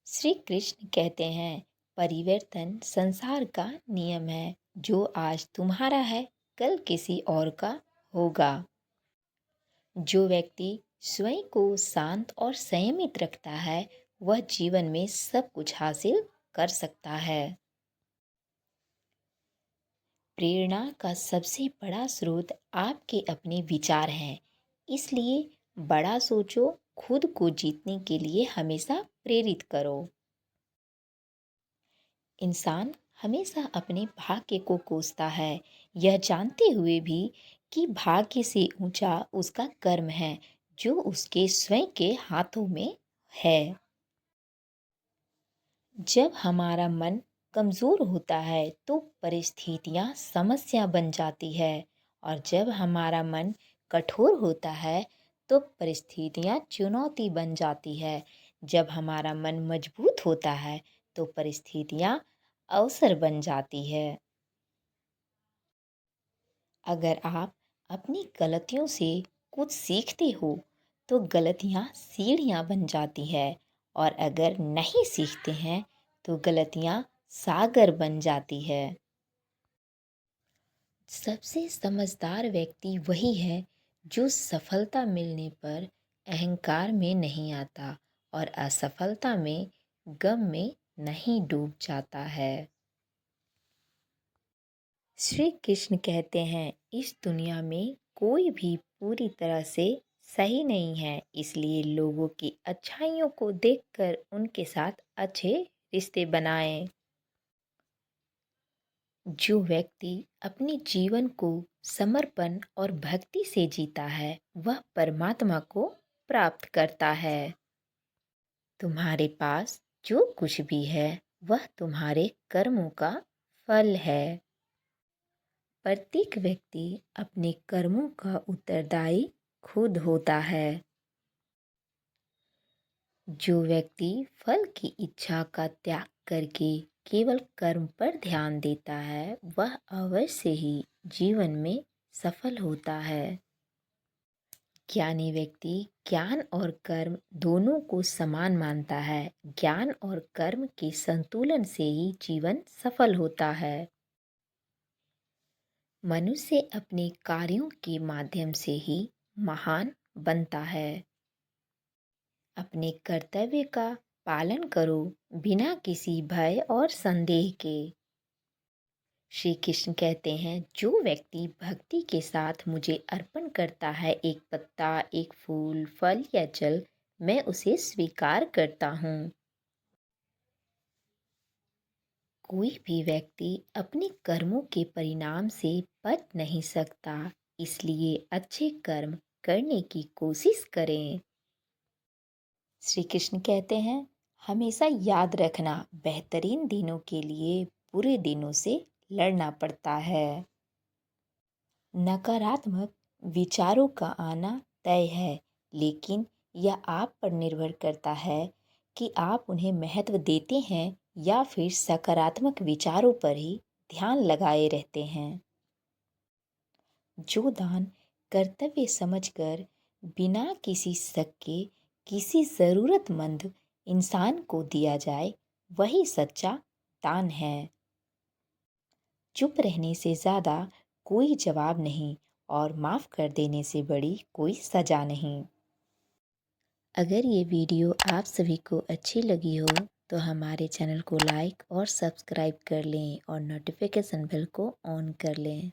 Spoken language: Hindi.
श्री कृष्ण कहते हैं, परिवर्तन संसार का नियम है। जो आज तुम्हारा है, कल किसी और का होगा। जो व्यक्ति स्वयं को शांत और संयमित रखता है, वह जीवन में सब कुछ हासिल कर सकता है। प्रेरणा का सबसे बड़ा स्रोत आपके अपने विचार हैं। इसलिए बड़ा सोचो, खुद को जीतने के लिए हमेशा प्रेरित करो। इंसान हमेशा अपने भाग्य को कोसता है, यह जानते हुए भी कि भाग्य से ऊंचा उसका कर्म है, जो उसके स्वयं के हाथों में है। जब हमारा मन कमज़ोर होता है तो परिस्थितियाँ समस्या बन जाती है, और जब हमारा मन कठोर होता है तो परिस्थितियाँ चुनौती बन जाती है। जब हमारा मन मजबूत होता है तो परिस्थितियाँ अवसर बन जाती है। अगर आप अपनी गलतियों से कुछ सीखते हो तो गलतियाँ सीढ़ियाँ बन जाती है, और अगर नहीं सीखते हैं तो गलतियाँ सागर बन जाती है। सबसे समझदार व्यक्ति वही है जो सफलता मिलने पर अहंकार में नहीं आता और असफलता में गम में नहीं डूब जाता है। श्री कृष्ण कहते हैं, इस दुनिया में कोई भी पूरी तरह से सही नहीं है, इसलिए लोगों की अच्छाइयों को देखकर उनके साथ अच्छे रिश्ते बनाएं। जो व्यक्ति अपने जीवन को समर्पण और भक्ति से जीता है, वह परमात्मा को प्राप्त करता है। तुम्हारे पास जो कुछ भी है, वह तुम्हारे कर्मों का फल है। प्रत्येक व्यक्ति अपने कर्मों का उत्तरदायी खुद होता है। जो व्यक्ति फल की इच्छा का त्याग करके केवल कर्म पर ध्यान देता है, वह अवश्य ही जीवन में सफल होता है। ज्ञानी व्यक्ति ज्ञान और कर्म दोनों को समान मानता है। ज्ञान और कर्म के संतुलन से ही जीवन सफल होता है। मनुष्य अपने कार्यों के माध्यम से ही महान बनता है। अपने कर्तव्य का पालन करो, बिना किसी भय और संदेह के। श्री कृष्ण कहते हैं, जो व्यक्ति भक्ति के साथ मुझे अर्पण करता है, एक पत्ता, एक फूल, फल या जल, मैं उसे स्वीकार करता हूँ। कोई भी व्यक्ति अपने कर्मों के परिणाम से बच नहीं सकता, इसलिए अच्छे कर्म करने की कोशिश करें। श्री कृष्ण कहते हैं, हमेशा याद रखना, बेहतरीन दिनों के लिए बुरे दिनों से लड़ना पड़ता है। नकारात्मक विचारों का आना तय है, लेकिन यह आप पर निर्भर करता है कि आप उन्हें महत्व देते हैं या फिर सकारात्मक विचारों पर ही ध्यान लगाए रहते हैं। जो दान कर्तव्य समझकर बिना किसी शक के किसी ज़रूरतमंद इंसान को दिया जाए, वही सच्चा दान है। चुप रहने से ज़्यादा कोई जवाब नहीं, और माफ़ कर देने से बड़ी कोई सज़ा नहीं। अगर ये वीडियो आप सभी को अच्छी लगी हो तो हमारे चैनल को लाइक और सब्सक्राइब कर लें और नोटिफिकेशन बेल को ऑन कर लें।